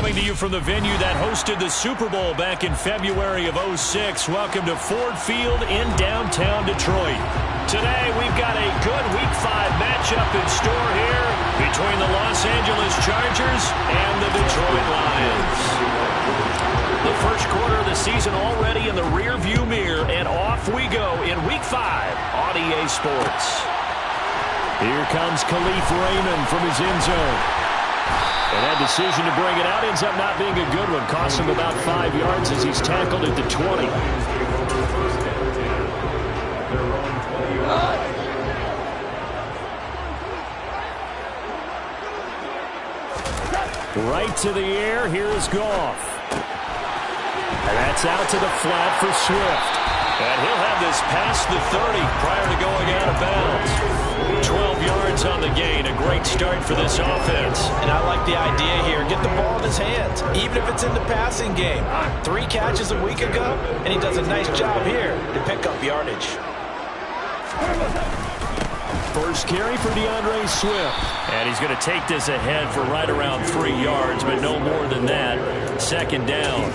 Coming to you from the venue that hosted the Super Bowl back in February of '06. Welcome to Ford Field in downtown Detroit. Today, we've got a good Week 5 matchup in store here between the Los Angeles Chargers and the Detroit Lions. The first quarter of the season already in the rearview mirror, and off we go in Week 5 on EA Sports. Here comes Khalif Raymond from his end zone. And that decision to bring it out ends up not being a good one. Costs him about 5 yards as he's tackled at the 20. Right to the air. Here is Goff. And that's out to the flat for Swift. And he'll have this past the 30 prior to going out of bounds. 12 yards on the gain. A great start for this offense. And I like the idea here. Get the ball in his hands, even if it's in the passing game. 3 catches a week ago, and he does a nice job here to pick up yardage. First carry for DeAndre Swift. And he's going to take this ahead for right around 3 yards, but no more than that. Second down.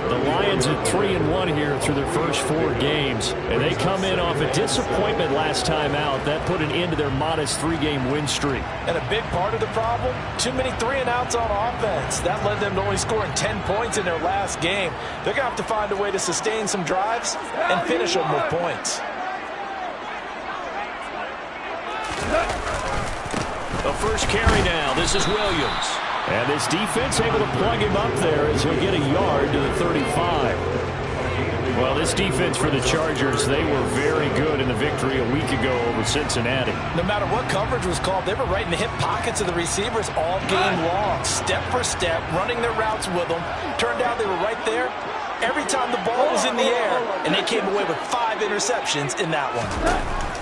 The Lions are 3-1 here through their first 4 games, and they come in off a disappointment last time out. That put an end to their modest 3-game win streak. And a big part of the problem, too many 3-and-outs on offense. That led them to only scoring 10 points in their last game. They're going to have to find a way to sustain some drives and finish them with points. The first carry now. This is Williams. And this defense able to plug him up there as he'll get a yard to the 35. Well, this defense for the Chargers, they were very good in the victory a week ago over Cincinnati. No matter what coverage was called, they were right in the hip pockets of the receivers all game long, step for step, running their routes with them. Turned out they were right there every time the ball was in the air, and they came away with 5 interceptions in that one.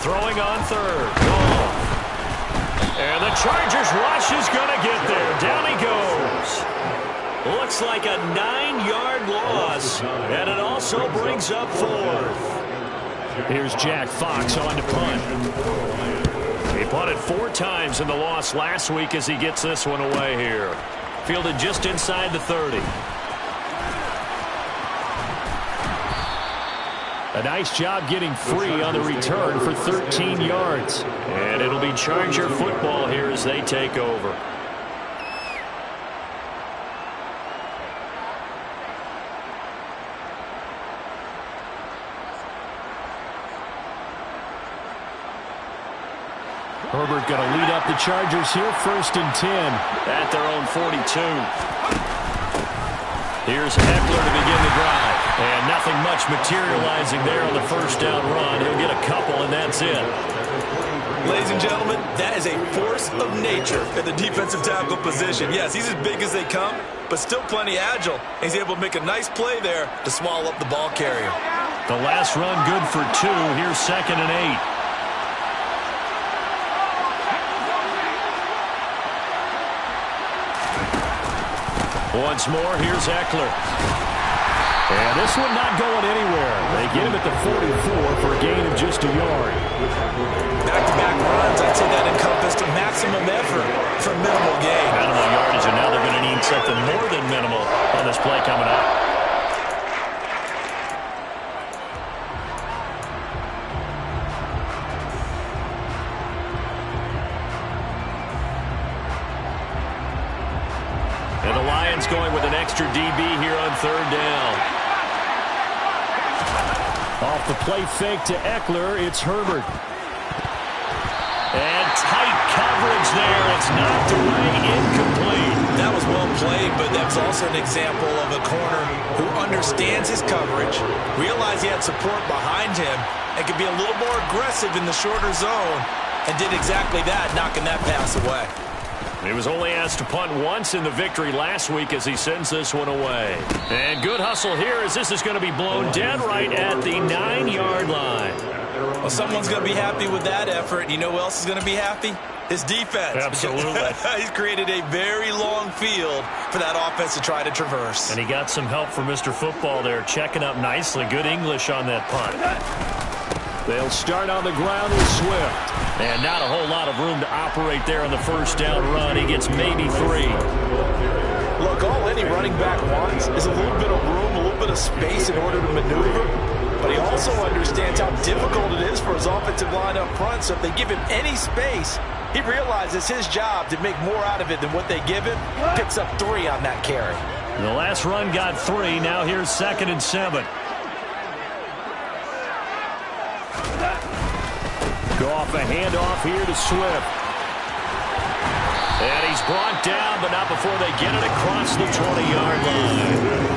Throwing on third. Goal. And the Chargers rush is going to get there. Down he goes. Looks like a 9-yard loss. And it also brings up 4th. Here's Jack Fox on to punt. He punted 4 times in the loss last week as he gets this one away here. Fielded just inside the 30. A nice job getting free on the return for 13 yards. And it'll be Charger football here as they take over. Herbert going to lead up the Chargers here, 1st and 10 at their own 42. Here's Eckler to begin the drive. And nothing much materializing there on the first down run. He'll get a couple, and that's it. Ladies and gentlemen, that is a force of nature at the defensive tackle position. Yes, he's as big as they come, but still plenty agile. He's able to make a nice play there to swallow up the ball carrier. The last run good for 2. Here's 2nd and 8. Once more, here's Eckler. And this one not going anywhere. They get him at the 44 for a gain of just a yard. Back-to-back runs, I'd say that encompassed maximum effort for minimal gain. Minimal yardage, and now they're going to need something more than minimal on this play coming up. And the Lions going with an extra DB here on 3rd down. Off the play fake to Eckler, it's Herbert. And tight coverage there. It's knocked away, incomplete. That was well played, but that's also an example of a corner who understands his coverage, realized he had support behind him, and could be a little more aggressive in the shorter zone, and did exactly that, knocking that pass away. He was only asked to punt once in the victory last week as he sends this one away. And good hustle here as this is going to be blown dead right at the 9-yard line. Well, someone's going to be happy with that effort. You know who else is going to be happy? His defense. Absolutely. He's created a very long field for that offense to try to traverse. And he got some help from Mr. Football there, checking up nicely. Good English on that punt. They'll start on the ground with Swift. And not a whole lot of room to operate there on the first down run. He gets maybe 3. Look, Look, all any running back wants is a little bit of room, a little bit of space in order to maneuver. But he also understands how difficult it is for his offensive line up front. So if they give him any space, he realizes his job to make more out of it than what they give him. Picks up 3 on that carry. The last run got 3. Now here's 2nd and 7. Goff, a handoff here to Swift. And he's brought down, but not before they get it across the 20-yard line.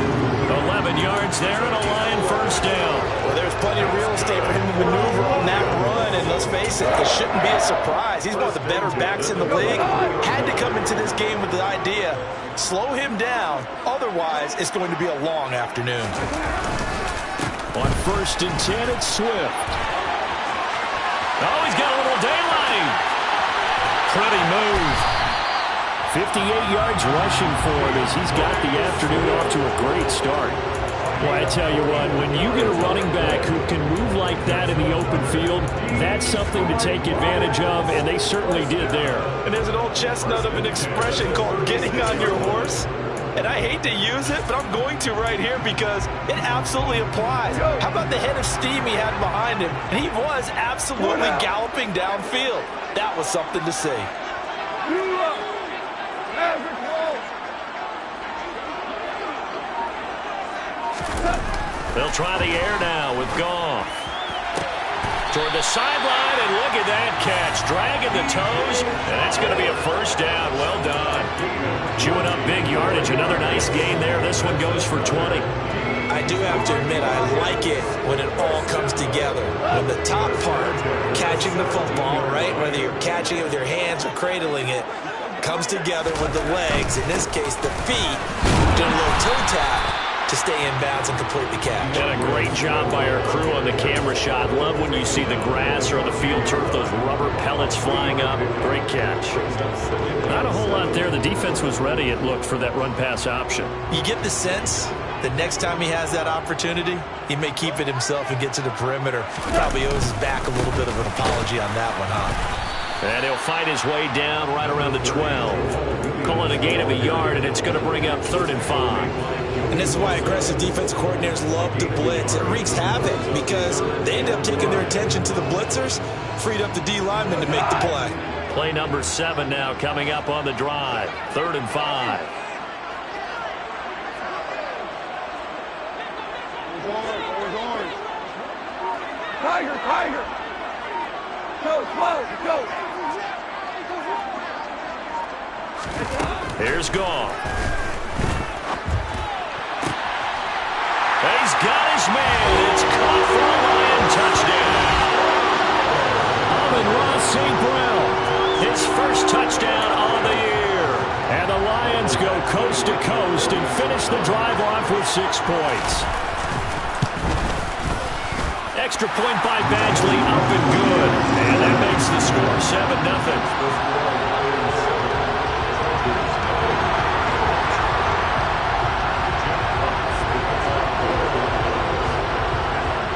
11 yards there and a Lion first down. Well, there's plenty of real estate for him to maneuver on that run, and let's face it, it shouldn't be a surprise. He's one of the better backs in the league. Had to come into this game with the idea, slow him down, otherwise it's going to be a long afternoon. On 1st and 10, it's Swift. Oh, he's got a little daylight. Pretty move. 58 yards rushing for him as he's got the afternoon off to a great start. Well, I tell you what, when you get a running back who can move like that in the open field, that's something to take advantage of, and they certainly did there. And there's an old chestnut of an expression called getting on your horse. And I hate to use it, but I'm going to right here because it absolutely applies. How about the head of steam he had behind him? And he was absolutely galloping downfield. That was something to see. They'll try the air now with Goff. Toward the sideline, and look at that catch. Dragging the toes, and that's going to be a first down. Well done. Chewing up big yardage. Another nice gain there. This one goes for 20. I do have to admit, I like it when it all comes together. When the top part, catching the football, right, whether you're catching it with your hands or cradling it, comes together with the legs, in this case the feet, doing a little toe tap to stay in bounds and complete the catch. And a great job by our crew on the camera shot. Love when you see the grass or the field turf, those rubber pellets flying up. Great catch. Not a whole lot there. The defense was ready, it looked, for that run-pass option. You get the sense that next time he has that opportunity, he may keep it himself and get to the perimeter. Probably owes his back a little bit of an apology on that one, huh? And he'll fight his way down right around the 12. Calling a gain of a yard, and it's going to bring up 3rd and 5. And this is why aggressive defensive coordinators love to blitz. It wreaks havoc because they end up taking their attention to the blitzers, freed up the D lineman to make the play. Play number 7 now coming up on the drive. 3rd and 5. Tiger, Tiger. Go. Here's Goff. He's got his man. It's caught for a Lion touchdown. Amon-Ra St. Brown, his first touchdown on the year. And the Lions go coast to coast and finish the drive off with 6 points. Extra point by Badgley, up and good. And that makes the score 7-0.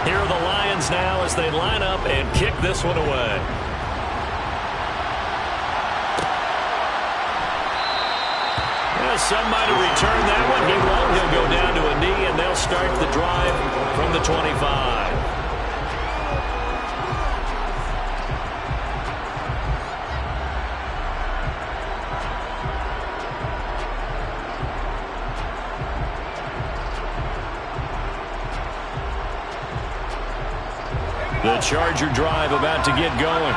Here are the Lions now as they line up and kick this one away. Yeah, some might have returned that one. He won't. He'll go down to a knee, and they'll start the drive from the 25. The Charger drive about to get going.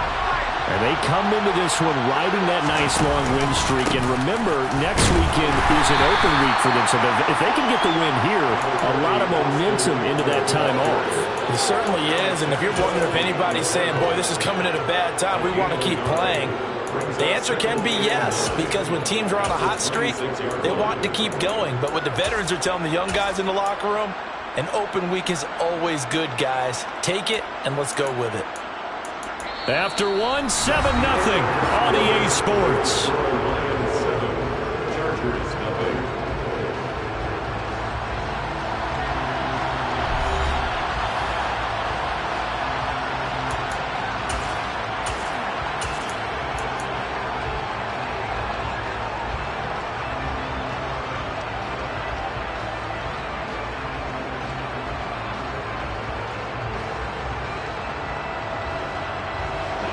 And they come into this one riding that nice long win streak. And remember, next weekend is an open week for them. So if they can get the win here, a lot of momentum into that time off. It certainly is. And if you're wondering if anybody's saying, boy, this is coming at a bad time, we want to keep playing, the answer can be yes. Because when teams are on a hot streak, they want to keep going. But what the veterans are telling the young guys in the locker room, an open week is always good, guys. Take it, and let's go with it. After 7-0 on EA Sports.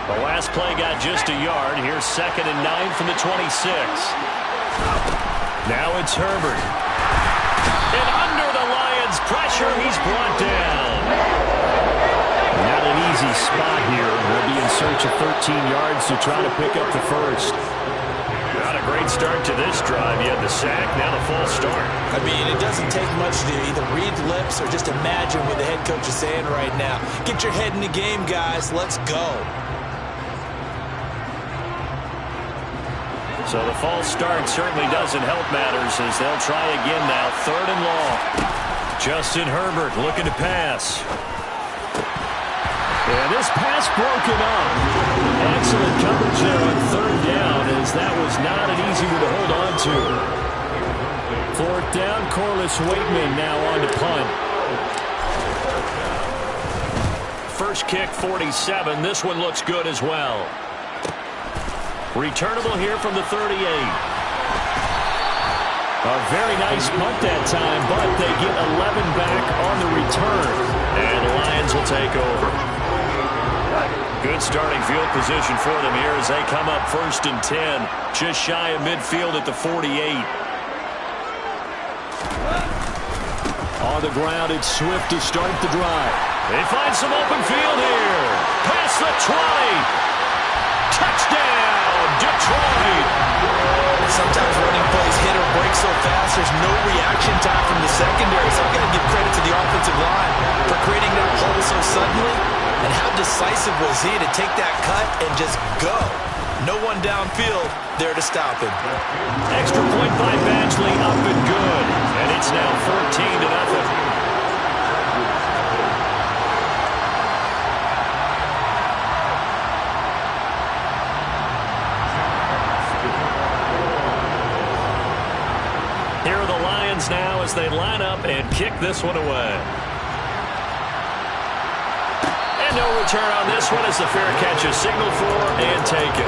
The last play got just a yard. Here's 2nd and 9 from the 26. Now it's Herbert. And under the Lions' pressure, he's brought down. Not an easy spot here. We'll be in search of 13 yards to try to pick up the first. Not a great start to this drive. You had the sack, now the false start. I mean, it doesn't take much to either read lips or just imagine what the head coach is saying right now. Get your head in the game, guys. Let's go. So the false start certainly doesn't help matters as they'll try again now. 3rd and long. Justin Herbert looking to pass. And this pass broken up. Excellent coverage there on 3rd down as that was not an easy one to hold on to. 4th down, Corliss Waitman now on to punt. First kick, 47. This one looks good as well. Returnable here from the 38. A very nice punt that time, but they get 11 back on the return. And the Lions will take over. Good starting field position for them here as they come up 1st and 10. Just shy of midfield at the 48. On the ground, it's Swift to start the drive. They find some open field here. Past the 20. Touchdown, Detroit. Sometimes running plays hit or break so fast, there's no reaction time from the secondary. So I've got to give credit to the offensive line for creating that hole so suddenly. And how decisive was he to take that cut and just go? No one downfield there to stop him. Extra point by Badgley, up and good. And it's now 14-0. Here are the Lions now as they line up and kick this one away. And no return on this one as the fair catch is signaled for and taken.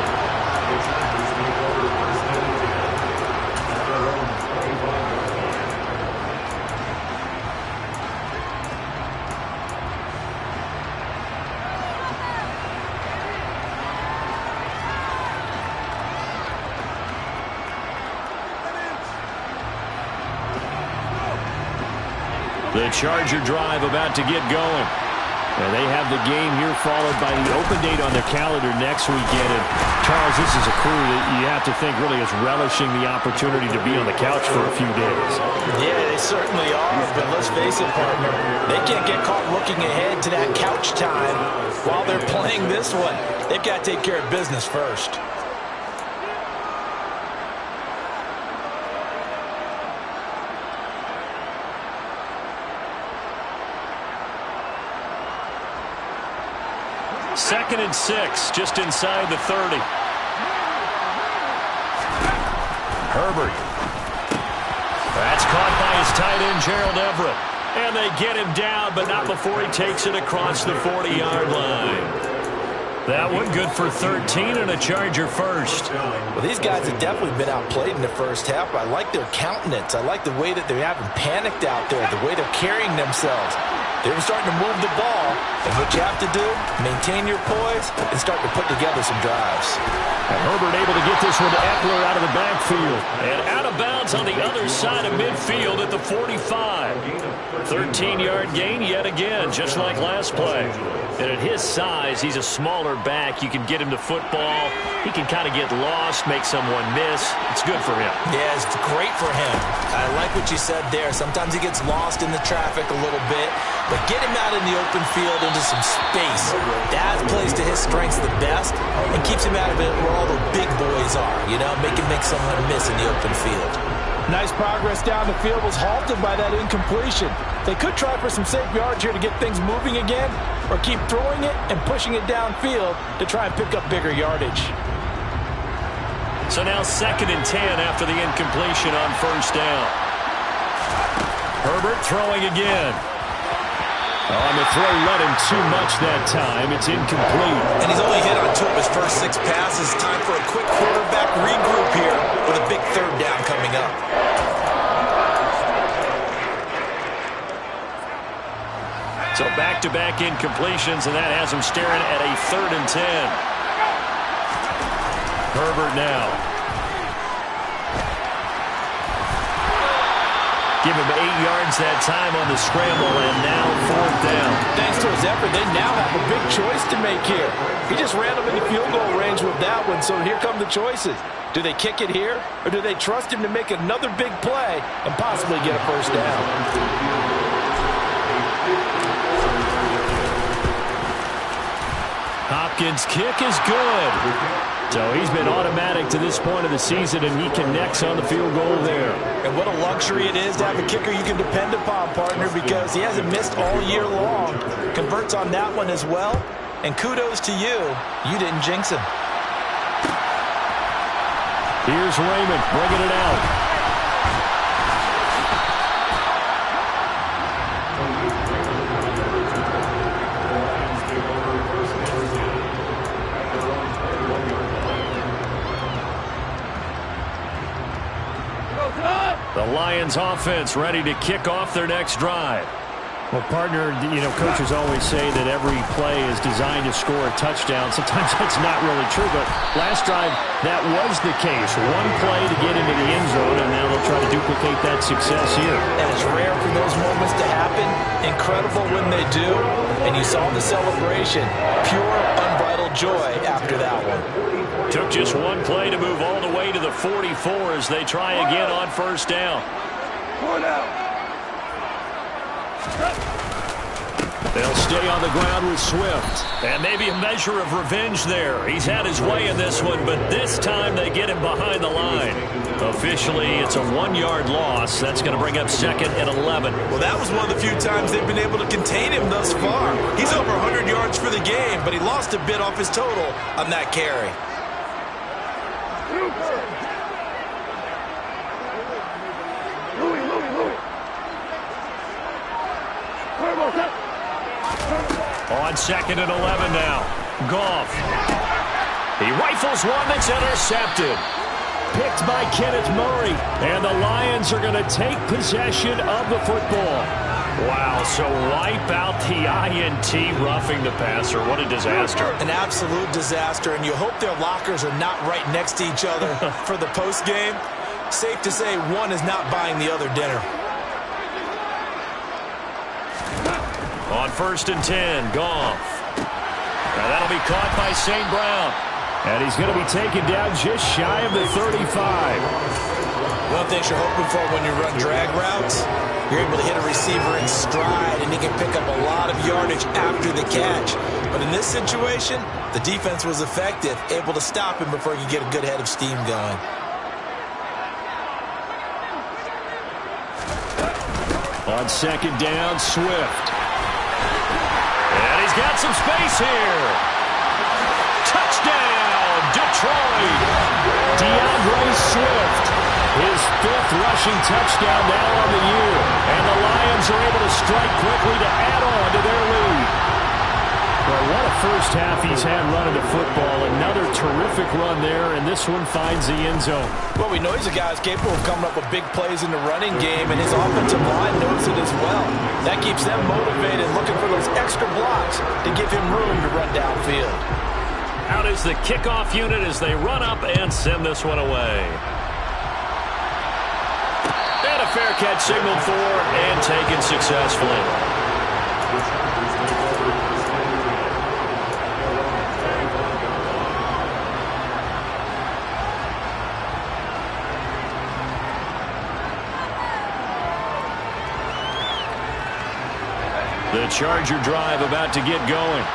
The Charger drive about to get going. And they have the game here followed by the open date on their calendar next weekend. And Charles, this is a crew that you have to think really is relishing the opportunity to be on the couch for a few days. Yeah, they certainly are. But let's face it, partner, they can't get caught looking ahead to that couch time while they're playing this one. They've got to take care of business first. Second and 6, just inside the 30. Herbert. That's caught by his tight end, Gerald Everett. And they get him down, but not before he takes it across the 40-yard line. That one good for 13 and a Charger first. Well, these guys have definitely been outplayed in the first half. I like their countenance. I like the way that they haven't panicked out there, the way they're carrying themselves. They were starting to move the ball, and what you have to do, maintain your poise and start to put together some drives. And Herbert able to get this one to Eckler out of the backfield. And out of bounds on the other side of midfield at the 45. 13-yard gain yet again, just like last play. And at his size, he's a smaller back. You can get him to football. He can kind of get lost, make someone miss. It's good for him. Yeah, it's great for him. I like what you said there. Sometimes he gets lost in the traffic a little bit, but get him out in the open field into some space. That plays to his strengths the best and keeps him out of it where all the big boys are, you know, make someone miss in the open field. Nice progress down the field was halted by that incompletion. They could try for some safe yards here to get things moving again, or keep throwing it and pushing it downfield to try and pick up bigger yardage. So now 2nd and 10 after the incompletion on first down. Herbert throwing again. Oh, and the throw led him too much that time. It's incomplete. And he's only hit on 2 of his first 6 passes. Time for a quick quarterback regroup here with a big 3rd down coming up. So back-to-back incompletions, and that has him staring at a 3rd and 10. Herbert now. Give him 8 yards that time on the scramble, and now 4th down. Thanks to his effort, they now have a big choice to make here. He just ran them in the field goal range with that one, so here come the choices. Do they kick it here, or do they trust him to make another big play and possibly get a first down? Hopkins' kick is good. So he's been automatic to this point of the season, and he connects on the field goal there. And what a luxury it is to have a kicker you can depend upon, partner, because he hasn't missed all year long. Converts on that one as well. And kudos to you. You didn't jinx him. Here's Raymond bringing it out. The Lions offense ready to kick off their next drive. Well, partner, coaches always say that every play is designed to score a touchdown. Sometimes that's not really true, but last drive, that was the case. One play to get into the end zone, and now they'll try to duplicate that success here. And it's rare for those moments to happen. Incredible when they do. And you saw the celebration. Pure, unbridled joy after that one. Took just one play to move all the way to the 44 as they try again on first down. They'll stay on the ground with Swift. And maybe a measure of revenge there. He's had his way in this one, but this time they get him behind the line. Officially, it's a 1-yard loss. That's going to bring up 2nd and 11. Well, that was one of the few times they've been able to contain him thus far. He's over 100 yards for the game, but he lost a bit off his total on that carry. On 2nd and 11 now. Goff. He rifles one that's intercepted. Picked by Kenneth Murray. And the Lions are going to take possession of the football. Wow, so wipe out the INT roughing the passer. What a disaster. An absolute disaster, and you hope their lockers are not right next to each other for the postgame. Safe to say one is not buying the other dinner. On 1st and 10, Goff. Now that'll be caught by St. Brown. And he's going to be taken down just shy of the 35. One thing you're hoping for when you run drag routes, you're able to hit a receiver in stride, and he can pick up a lot of yardage after the catch. But in this situation, the defense was effective, able to stop him before he could get a good head of steam going. On 2nd down, Swift. And he's got some space here. Touchdown, Detroit. DeAndre Swift. His 5th rushing touchdown now on the year. And the Lions are able to strike quickly to add on to their lead. Well, what a first half he's had running the football. Another terrific run there, and this one finds the end zone. Well, we know he's a guy who's capable of coming up with big plays in the running game, and his offensive line knows it as well. That keeps them motivated, looking for those extra blocks to give him room to run downfield. Out is the kickoff unit as they run up and send this one away. And a fair catch signaled for and taken successfully. The Charger drive about to get going.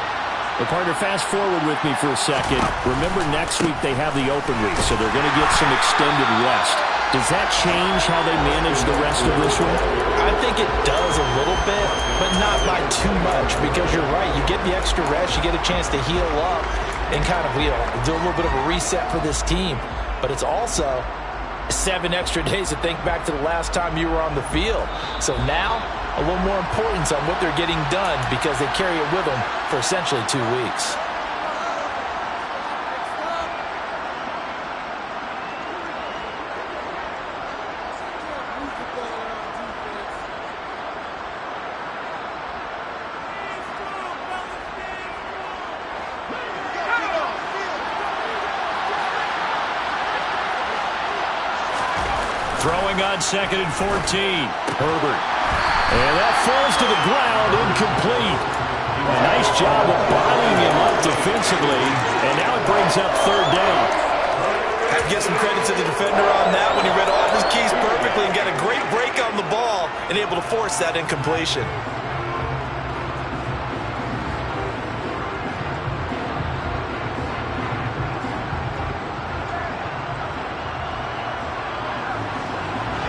Well, partner, fast forward with me for a second. Remember, next week they have the open week, so they're going to get some extended rest. Does that change how they manage the rest of this one? I think it does a little bit, but not by too much, because you're right. You get the extra rest, you get a chance to heal up and kind of do a little bit of a reset for this team. But it's also 7 extra days to think back to the last time you were on the field. So now, a little more importance on what they're getting done because they carry it with them for essentially 2 weeks. Throwing on 2nd and 14. Herbert. And that falls to the ground, incomplete. A nice job of bodying him up defensively, and now it brings up 3rd down. I have to give some credit to the defender on that when he read all of his keys perfectly and got a great break on the ball and able to force that incompletion.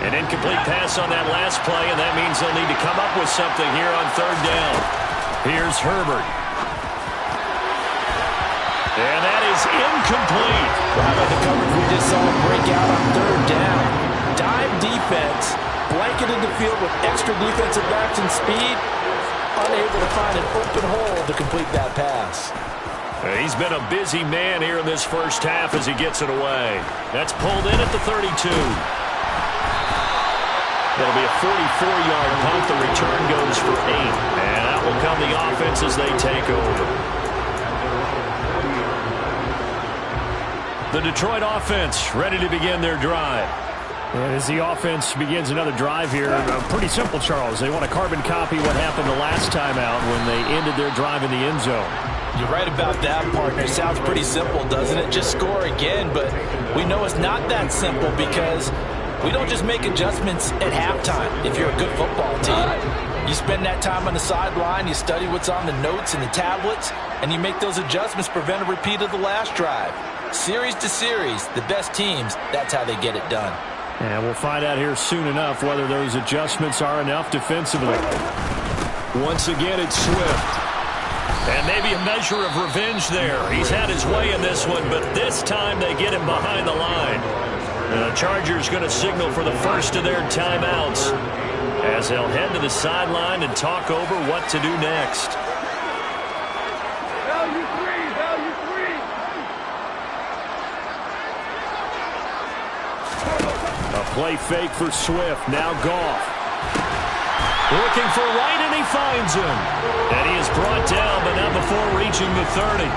An incomplete pass on that last play, and that means they'll need to come up with something here on 3rd down. Here's Herbert. And that is incomplete. Wow, the coverage we just saw break out on 3rd down. Dive defense, blanketed the field with extra defensive backs and speed, unable to find an open hole to complete that pass. He's been a busy man here in this first half as he gets it away. That's pulled in at the 32. That'll be a 44-yard punt. The return goes for 8. And out will come the offense as they take over. The Detroit offense ready to begin their drive. And as the offense begins another drive here, pretty simple, Charles. They want to carbon copy what happened the last time out when they ended their drive in the end zone. You're right about that, partner. Sounds pretty simple, doesn't it? Just score again, but we know it's not that simple because we don't just make adjustments at halftime if you're a good football team. You spend that time on the sideline, you study what's on the notes and the tablets, and you make those adjustments to prevent a repeat of the last drive. Series to series, the best teams, that's how they get it done. And we'll find out here soon enough whether those adjustments are enough defensively. Once again, it's Swift. And maybe a measure of revenge there. He's had his way in this one, but this time they get him behind the line. The Chargers going to signal for the first of their timeouts as they'll head to the sideline and talk over what to do next. Value three, value three. A play fake for Swift. Now Goff. Looking for right, and he finds him. And he is brought down, but not before reaching the 30.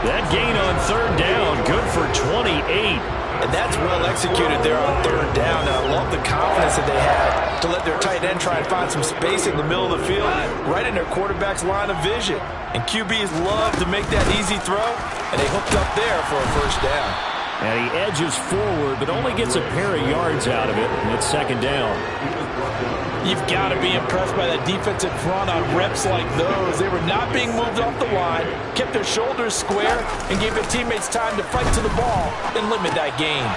That gain on 3rd down, good for 28. And that's well executed there on 3rd down. And I love the confidence that they had to let their tight end try and find some space in the middle of the field, right in their quarterback's line of vision. And QBs love to make that easy throw, and they hooked up there for a 1st down. And he edges forward, but only gets a pair of yards out of it, and it's 2nd down. You've got to be impressed by that defensive front on reps like those. They were not being moved off the line, kept their shoulders square, and gave their teammates time to fight to the ball and limit that gain.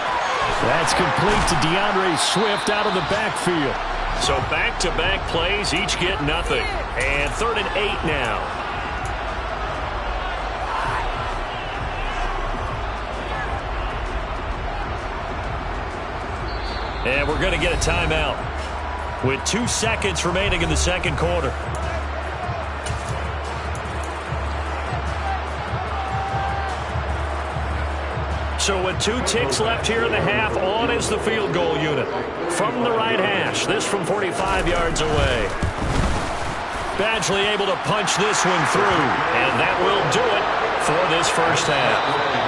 That's complete to DeAndre Swift out of the backfield. So back-to-back plays, each get nothing. And 3rd and 8 now. And we're going to get a timeout with 2 seconds remaining in the 2nd quarter. So with 2 ticks left here in the half, on is the field goal unit. From the right hash, this from 45 yards away. Badgley able to punch this one through, and that will do it for this first half.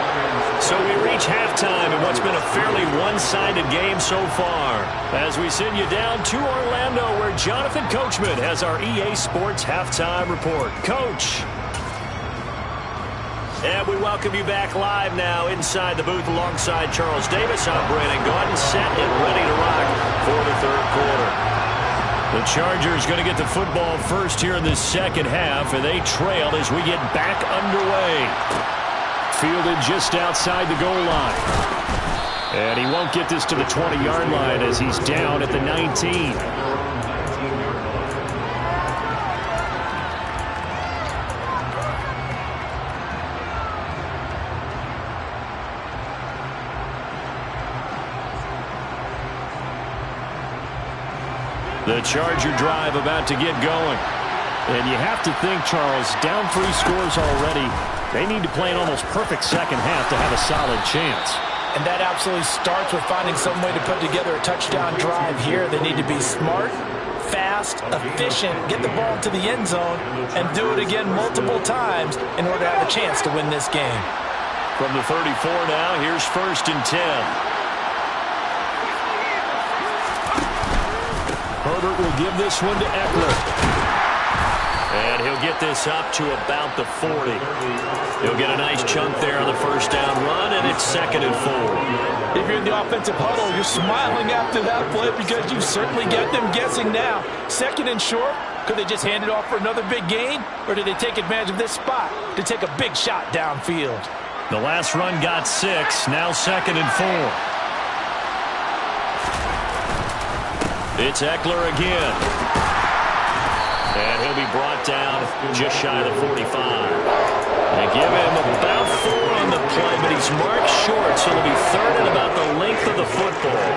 So we reach halftime in what's been a fairly one-sided game so far, as we send you down to Orlando, where Jonathan Coachman has our EA Sports Halftime Report. Coach. And we welcome you back live now inside the booth alongside Charles Davis. I'm Brandon Gordon, set and ready to rock for the 3rd quarter. The Chargers going to get the football first here in the 2nd half, and they trail as we get back underway. Fielded just outside the goal line. And he won't get this to the 20-yard line as he's down at the 19. The Charger drive about to get going. And you have to think, Charles, down 3 scores already. They need to play an almost perfect 2nd half to have a solid chance. And that absolutely starts with finding some way to put together a touchdown drive here. They need to be smart, fast, efficient, get the ball to the end zone, and do it again multiple times in order to have a chance to win this game. From the 34 now, here's 1st and 10. Herbert will give this one to Eckler. And he'll get this up to about the 40. He'll get a nice chunk there on the first down run, and it's 2nd and 4. If you're in the offensive huddle, you're smiling after that play because you certainly get them guessing now. 2nd and short, could they just hand it off for another big gain? Or did they take advantage of this spot to take a big shot downfield? The last run got 6, now 2nd and 4. It's Eckler again. And he'll be brought down just shy of the 45. They give him about 4 on the play, but he's marked short, so it'll be 3rd and about the length of the football.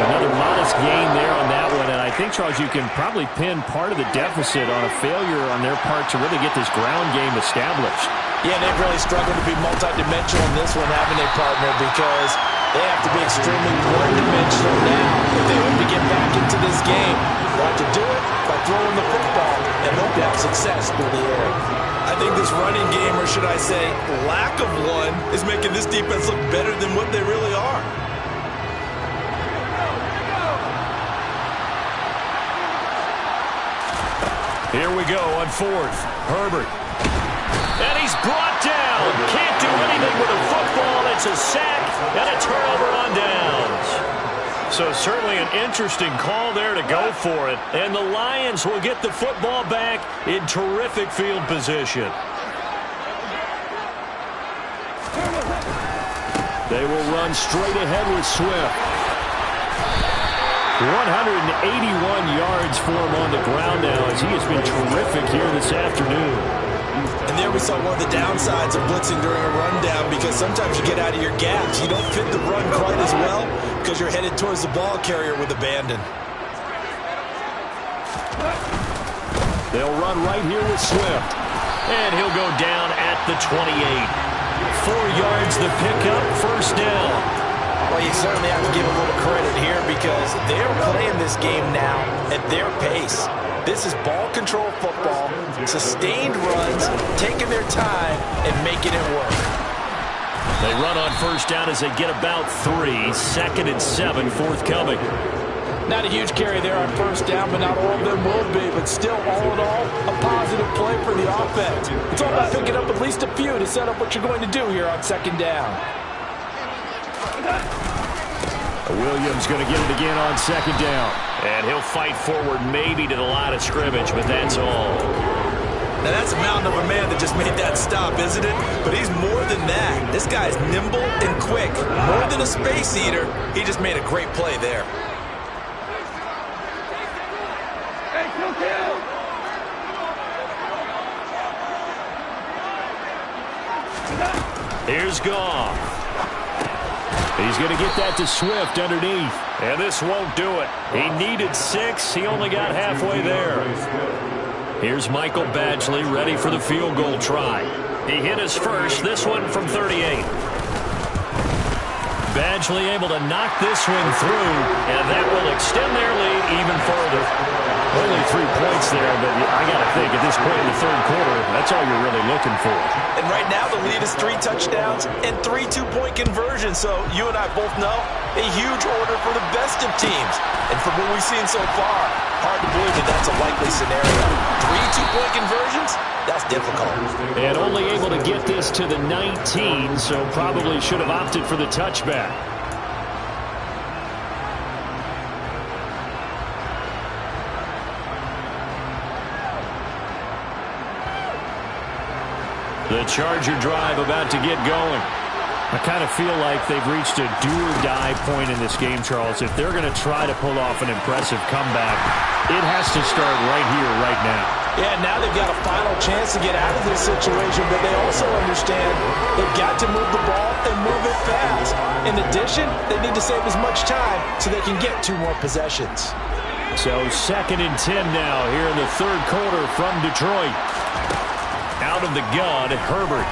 Another modest gain there on that one, and I think, Charles, you can probably pin part of the deficit on a failure on their part to really get this ground game established. Yeah, they've really struggled to be multidimensional in this one, haven't they, partner? Because they have to be extremely one-dimensional now if they hope to get back into this game. They'll have to do it by throwing the football and hope to have success through the air. I think this running game, or should I say lack of one, is making this defense look better than what they really are. Here we go on 4th. Herbert. And he's brought down. Can't do anything with a football. It's a sack and a turnover on downs. So certainly an interesting call there to go for it. And the Lions will get the football back in terrific field position. They will run straight ahead with Swift. 181 yards for him on the ground now as he has been terrific here this afternoon. And there we saw one of the downsides of blitzing during a rundown, because sometimes you get out of your gaps. You don't fit the run quite as well because you're headed towards the ball carrier with abandon. They'll run right here with Swift. And he'll go down at the 28. 4 yards the pickup, 1st down. Well, you certainly have to give a little credit here because they're playing this game now at their pace. This is ball control football, sustained runs, taking their time and making it work. They run on 1st down as they get about 3. 2nd and 7 forthcoming. Not a huge carry there on 1st down, but not all of them will be. But still, all in all, a positive play for the offense. It's all about picking up at least a few to set up what you're going to do here on 2nd down. Williams going to get it again on 2nd down. And he'll fight forward maybe to the line of scrimmage, but that's all. Now that's a mountain of a man that just made that stop, isn't it? But he's more than that. This guy's nimble and quick. More than a space eater, he just made a great play there. Here's Goff. He's going to get that to Swift underneath. And this won't do it. He needed 6. He only got halfway there. Here's Michael Badgley ready for the field goal try. He hit his first, this one from 38. Badgley able to knock this one through, and that will extend their lead even further. Only 3 points there, but I got to think at this point in the 3rd quarter, that's all you're really looking for. And right now the lead is 3 touchdowns and 3 two-point conversions. So you and I both know a huge order for the best of teams. And from what we've seen so far, hard to believe that that's a likely scenario. 3 two-point conversions? That's difficult. And only able to get this to the 19, so probably should have opted for the touchback. The Charger drive about to get going. I kind of feel like they've reached a do-or-die point in this game, Charles. If they're going to try to pull off an impressive comeback, it has to start right here, right now. Yeah, now they've got a final chance to get out of this situation, but they also understand they've got to move the ball and move it fast. In addition, they need to save as much time so they can get 2 more possessions. So 2nd and 10 now here in the 3rd quarter from Detroit. Out of the gun, Herbert.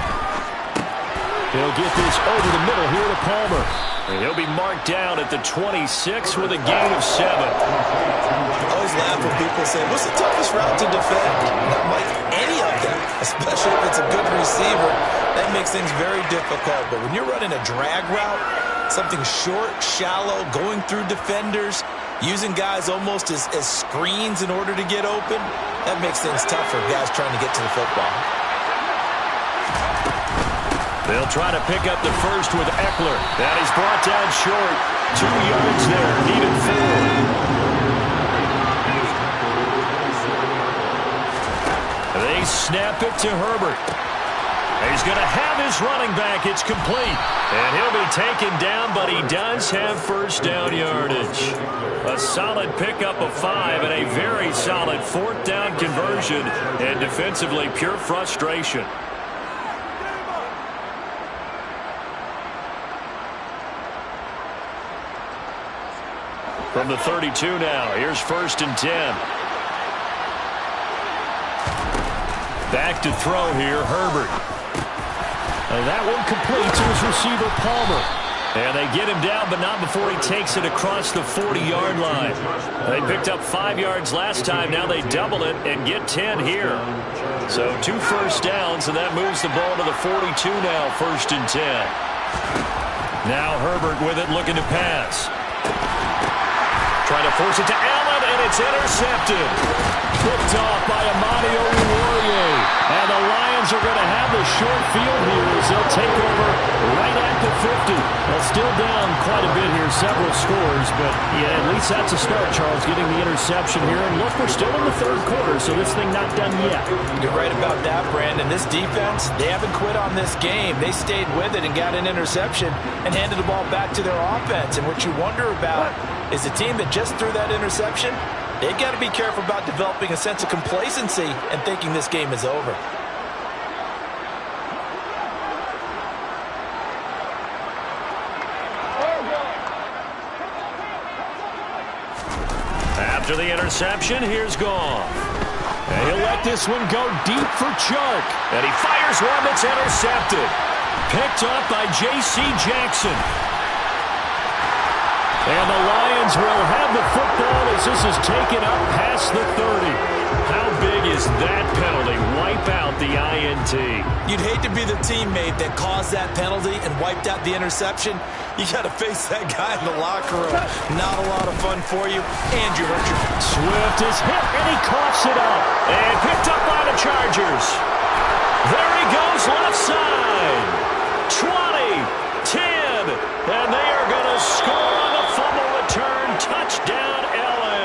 He'll get this over the middle here to Palmer. And he'll be marked down at the 26 with a gain of 7. I always laugh when people say, what's the toughest route to defend? Not like any of them, especially if it's a good receiver. That makes things very difficult. But when you're running a drag route, something short, shallow, going through defenders, using guys almost as screens in order to get open. That makes things tough for guys trying to get to the football. They'll try to pick up the first with Eckler. That is brought down short. 2 yards there, needed 4. They snap it to Herbert. He's going to have his running back. It's complete. And he'll be taken down, but he does have first down yardage. A solid pickup of 5 and a very solid 4th down conversion. And defensively, pure frustration. From the 32 now, here's 1st and 10. Back to throw here, Herbert. And that one complete to his receiver, Palmer. And they get him down, but not before he takes it across the 40-yard line. They picked up 5 yards last time. Now they double it and get 10 here. So 2 first downs, and that moves the ball to the 42 now, 1st and 10. Now Herbert with it, looking to pass. Trying to force it to Allen, and it's intercepted. Picked off by Madden21. And the Lions are going to have the short field here as they'll take over right at the 50. Well, still down quite a bit here, several scores, but yeah, at least that's a start, Charles, getting the interception here. And look, we're still in the 3rd quarter, so this thing not done yet. You're right about that, Brandon. This defense, they haven't quit on this game. They stayed with it and got an interception and handed the ball back to their offense. And what you wonder about is the team that just threw that interception, they've got to be careful about developing a sense of complacency and thinking this game is over. After the interception, here's Goff. And he'll let this one go deep for Chark. And he fires one that's intercepted. Picked up by J.C. Jackson. And the Lions will have the football as this is taken up past the 30. How big is that penalty? Wipe out the INT. You'd hate to be the teammate that caused that penalty and wiped out the interception. You got to face that guy in the locker room. Not a lot of fun for you, and you hurt your... Swift is hit, and he coughs it up. And picked up by the Chargers. There he goes, left side. 20, 10, and they are going to score on the fumble return. Touchdown, L.A.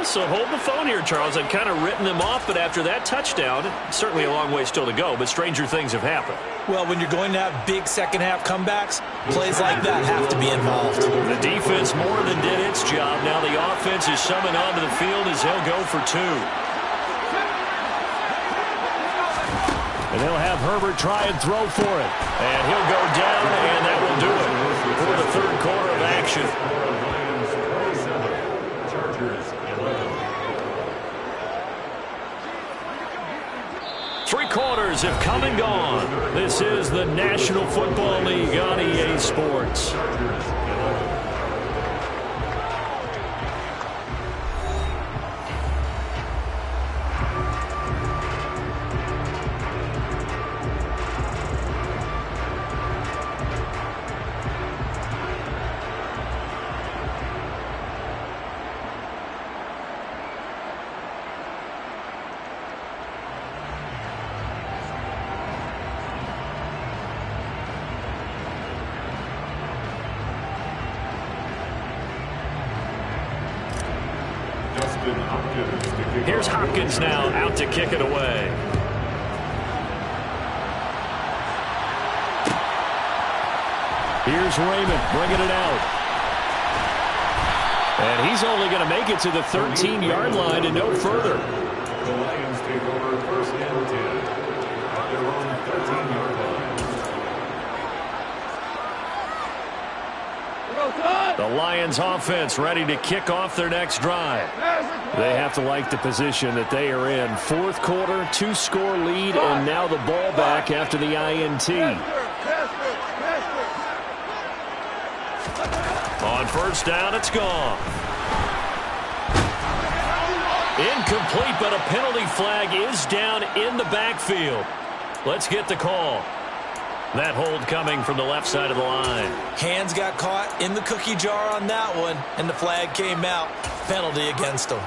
So hold the phone here, Charles. I've kind of written them off, but after that touchdown, certainly a long way still to go, but stranger things have happened. Well, when you're going to have big second-half comebacks, plays like that have to be involved. The defense more than did its job. Now the offense is summoned onto the field as they'll go for 2. And they'll have Herbert try and throw for it. And he'll go down, and that will do it for the 3rd quarter of action. 3 quarters have come and gone. This is the National Football League on EA Sports. Here's Hopkins now out to kick it away. Here's Raymond bringing it out. And he's only going to make it to the 13-yard line and no further. The Lions take over 1st and 10 at their own 13-yard line. The Lions offense ready to kick off their next drive. They have to like the position that they are in. 4th quarter, 2-score lead, and now the ball back after the INT. On 1st down, it's gone. Incomplete, but a penalty flag is down in the backfield. Let's get the call. That hold coming from the left side of the line. Hands got caught in the cookie jar on that one, and the flag came out. Penalty against him.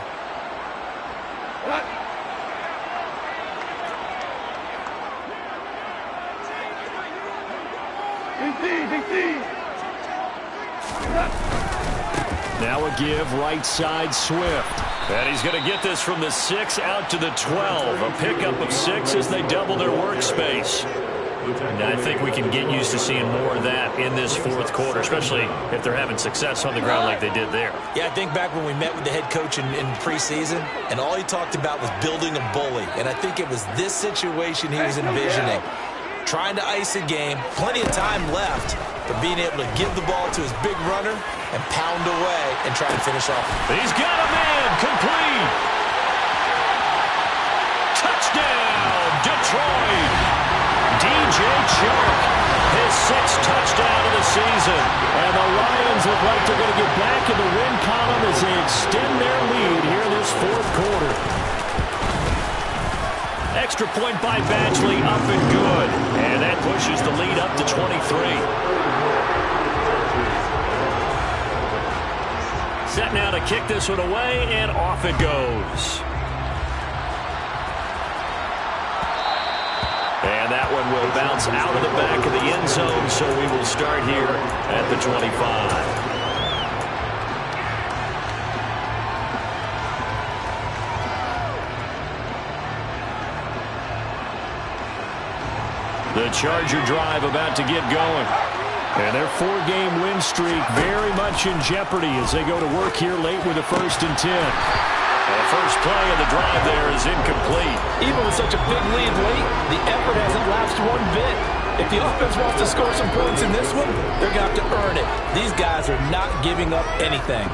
Now a give right side Swift. And he's going to get this from the 6 out to the 12. A pickup of 6 as they double their workspace. And I think we can get used to seeing more of that in this fourth quarter, especially if they're having success on the ground like they did there. Yeah, I think back when we met with the head coach in preseason, and all he talked about was building a bully. And I think it was this situation he was envisioning. Trying to ice a game, plenty of time left, but being able to give the ball to his big runner and pound away and try to finish off. He's got a man, complete. Touchdown, Detroit. DJ Chark, his 6th touchdown of the season. And the Lions look like they're going to get back in the win column as they extend their lead here in this fourth quarter. Extra point by Badgley, up and good. And that pushes the lead up to 23. Set now to kick this one away, and off it goes. And that one will bounce out of the back of the end zone, so we will start here at the 25. The Charger drive about to get going. And their 4-game win streak very much in jeopardy as they go to work here late with a 1st and 10. The first play of the drive there is incomplete. Even with such a big lead late, the effort hasn't lapsed one bit. If the offense wants to score some points in this one, they're going to have to earn it. These guys are not giving up anything.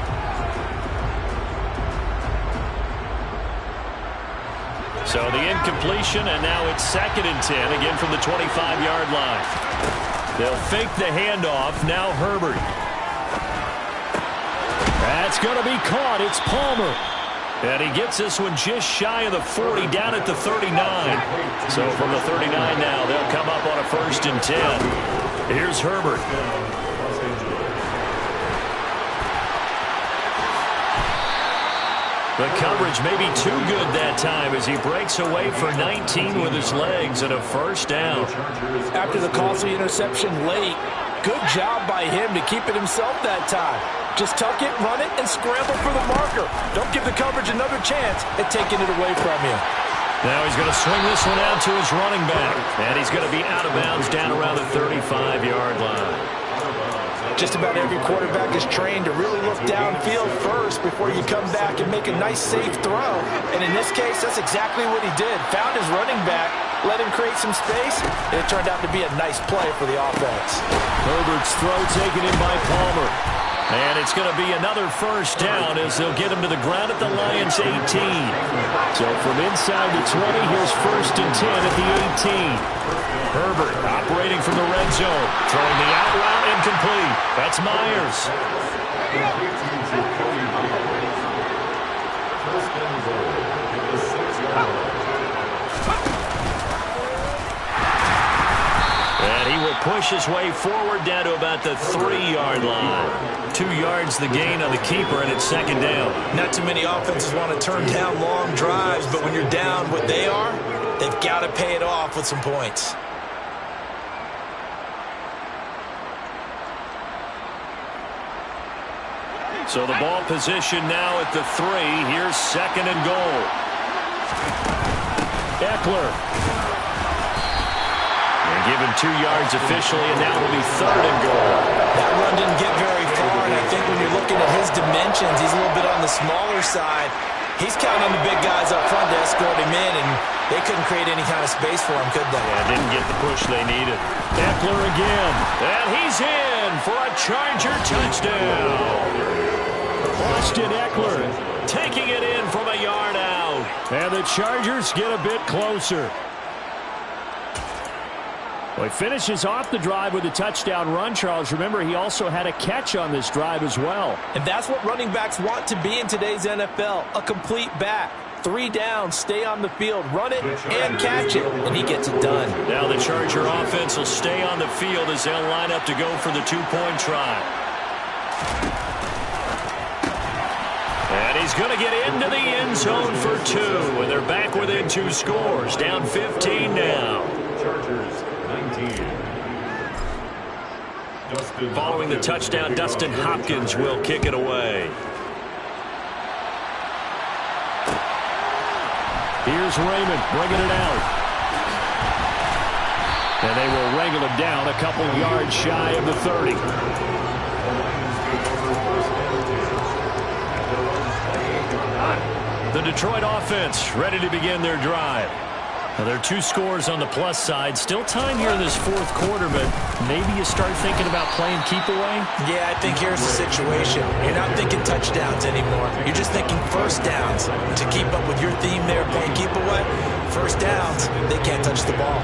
So the incompletion, and now it's 2nd and 10, again from the 25-yard line. They'll fake the handoff. Now Herbert. That's going to be caught. It's Palmer. And he gets this one just shy of the 40, down at the 39. So from the 39 now, they'll come up on a 1st and 10. Here's Herbert. The coverage may be too good that time as he breaks away for 19 with his legs and a 1st down. After the costly interception late, good job by him to keep it himself that time. Just tuck it, run it, and scramble for the marker. Don't give the coverage another chance at taking it away from you. Now he's going to swing this one out to his running back. And he's going to be out of bounds down around the 35-yard line. Just about every quarterback is trained to really look downfield first before you come back and make a nice, safe throw. And in this case, that's exactly what he did. Found his running back, let him create some space, and it turned out to be a nice play for the offense. Herbert's throw taken in by Palmer. And it's going to be another 1st down as they'll get him to the ground at the Lions' 18. So from inside the 20, here's 1st and 10 at the 18. Herbert operating from the red zone. Throwing the out route incomplete. That's Myers. And he will push his way forward down to about the 3-yard line. 2 yards the gain on the keeper, and it's 2nd down. Not too many offenses want to turn down long drives, but when you're down what they are, they've got to pay it off with some points. So the ball position now at the 3. Here's 2nd and goal. Eckler. They're given 2 yards officially, and now it'll be 3rd and goal. That run didn't get very far, and I think when you're looking at his dimensions, he's a little bit on the smaller side. He's counting on the big guys up front to escort him in, and they couldn't create any kind of space for him, could they? Yeah, didn't get the push they needed. Eckler again. And he's in for a Charger touchdown. Austin Eckler taking it in from a yard out. And the Chargers get a bit closer. Well, he finishes off the drive with a touchdown run, Charles. Remember, he also had a catch on this drive as well. And that's what running backs want to be in today's NFL, a complete back. 3 down, stay on the field, run it, and catch it, and he gets it done. Now the Charger offense will stay on the field as they'll line up to go for the 2-point try. And he's going to get into the end zone for 2, and they're back within 2 scores, down 15 now. Chargers 19. Following the touchdown, Dustin Hopkins will kick it away. Here's Raymond bringing it out. And they will wrangle him down a couple yards shy of the 30. The Detroit offense ready to begin their drive. Now, there are 2 scores on the plus side. Still time here in this 4th quarter, but maybe you start thinking about playing keep away? Yeah, I think here's the situation. You're not thinking touchdowns anymore. You're just thinking first downs. To keep up with your theme there, playing keep away, first downs, they can't touch the ball.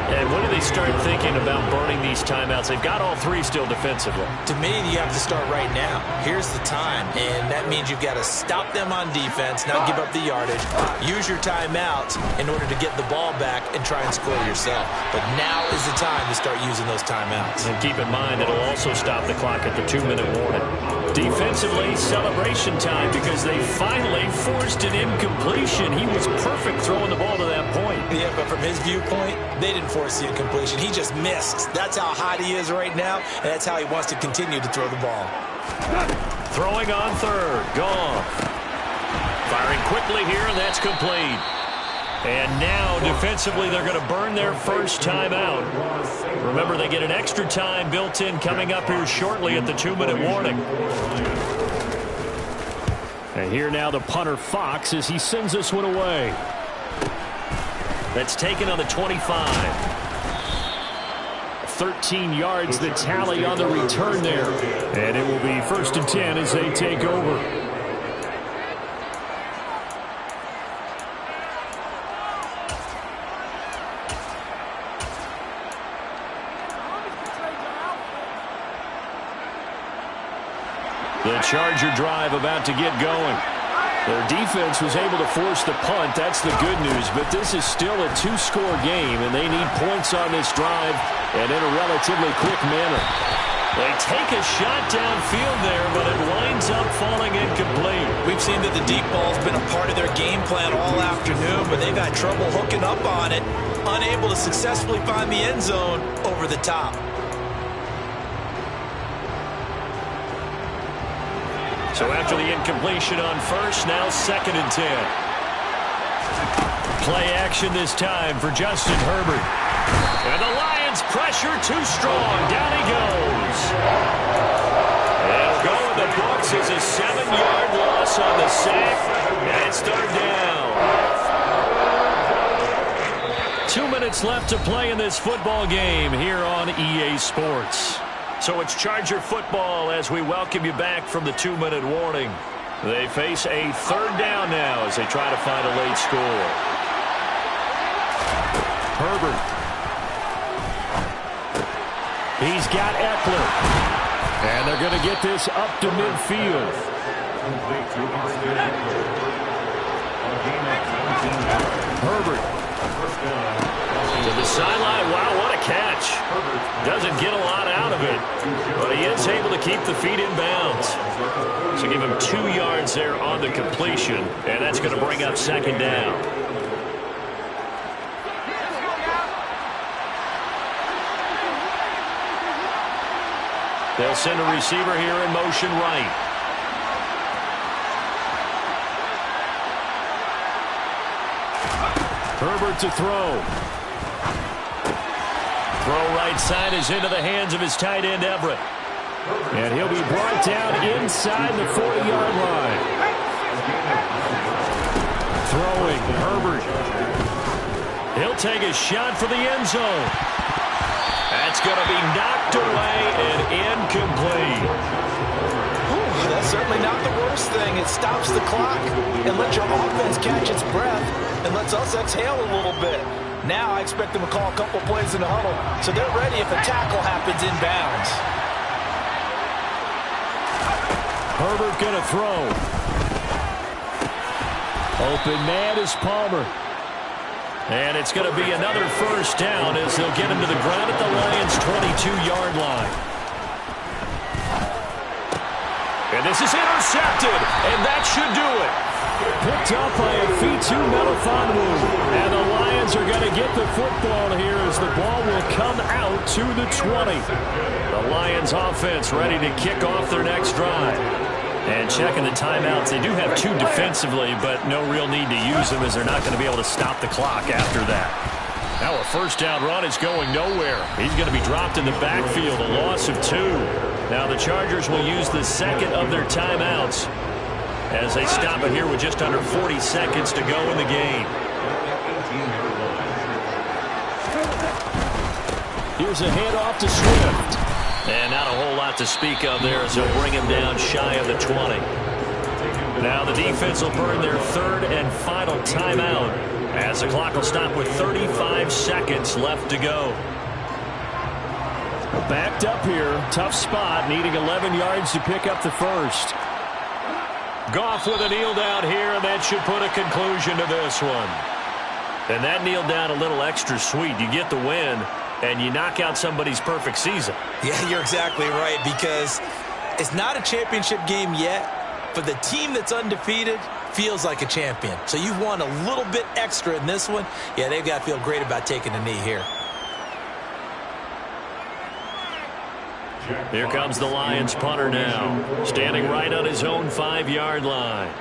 And when do they start thinking about burning these timeouts? They've got all 3 still defensively. To me, you have to start right now. Here's the time, and that means you've got to stop them on defense, not give up the yardage, use your timeouts in order to get the ball back and try and score yourself. But now is the time to start using those timeouts. And keep in mind, it'll also stop the clock at the 2-minute warning. Defensively, celebration time because they finally forced an incompletion. He was perfect throwing the ball to that point. Yeah, but from his viewpoint, they didn't force the incompletion. He just missed. That's how hot he is right now, and that's how he wants to continue to throw the ball. Throwing on 3rd. Goff. Firing quickly here, and that's complete. And now, defensively, they're going to burn their first timeout. Remember, they get an extra time built in coming up here shortly at the 2-minute warning. And here now the punter Fox as he sends this one away. That's taken on the 25. 13 yards the tally on the return there. And it will be 1st and 10 as they take over. The Charger drive about to get going. Their defense was able to force the punt. That's the good news. But this is still a 2-score game, and they need points on this drive and in a relatively quick manner. They take a shot downfield there, but it winds up falling incomplete. We've seen that the deep ball's been a part of their game plan all afternoon, but they've had trouble hooking up on it, unable to successfully find the end zone over the top. So after the incompletion on 1st, now 2nd and 10. Play action this time for Justin Herbert. And the Lions pressure too strong. Down he goes. They'll go in the books as a 7-yard loss on the sack. And it's 3rd down. 2 minutes left to play in this football game here on EA Sports. So it's Charger football as we welcome you back from the 2-minute warning. They face a 3rd down now as they try to find a late score. Herbert. He's got Eckler. And they're going to get this up to midfield. Herbert. To the sideline. Wow, what a catch. Doesn't get a lot out of it, but he is able to keep the feet in bounds. So give him 2 yards there on the completion, and that's going to bring up 2nd down. They'll send a receiver here in motion right. Herbert to throw. Throw right side is into the hands of his tight end, Everett. And he'll be brought down inside the 40-yard line. Throwing, Herbert. He'll take a shot for the end zone. That's going to be knocked away and incomplete. Ooh, that's certainly not the worst thing. It stops the clock and lets your offense catch its breath and lets us exhale a little bit. Now I expect them to call a couple plays in the huddle, so they're ready if a tackle happens inbounds. Herbert going to throw. Open man is Palmer. And it's going to be another first down as they'll get him to the ground at the Lions' 22-yard line. And this is intercepted, and that should do it. Picked up by a Fitu Melifonwu. And the Lions are going to get the football here as the ball will come out to the 20. The Lions offense ready to kick off their next drive. And checking the timeouts, they do have 2 defensively, but no real need to use them as they're not going to be able to stop the clock after that. Now a first down run is going nowhere. He's going to be dropped in the backfield, a loss of 2. Now the Chargers will use the second of their timeouts as they stop it here with just under 40 seconds to go in the game. Here's a handoff to Swift. And not a whole lot to speak of there as they'll bring him down shy of the 20. Now the defense will burn their third and final timeout as the clock will stop with 35 seconds left to go. Backed up here, tough spot, needing 11 yards to pick up the first. Goff with a kneel down here, and that should put a conclusion to this one. And that kneel down a little extra sweet. You get the win, and you knock out somebody's perfect season. Yeah, you're exactly right, because it's not a championship game yet, but the team that's undefeated feels like a champion. So you've won a little bit extra in this one. Yeah, they've got to feel great about taking a knee here. Here comes the Lions punter now, standing right on his own 5-yard line.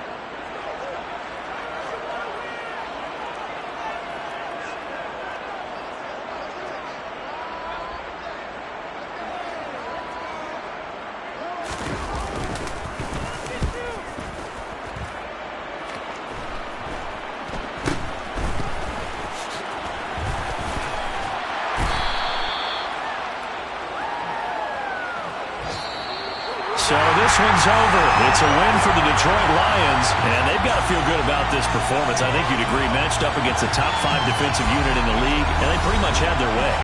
So this one's over. It's a win for the Detroit Lions, and they've got to feel good about this performance. I think you'd agree, matched up against a top 5 defensive unit in the league, and they pretty much had their way.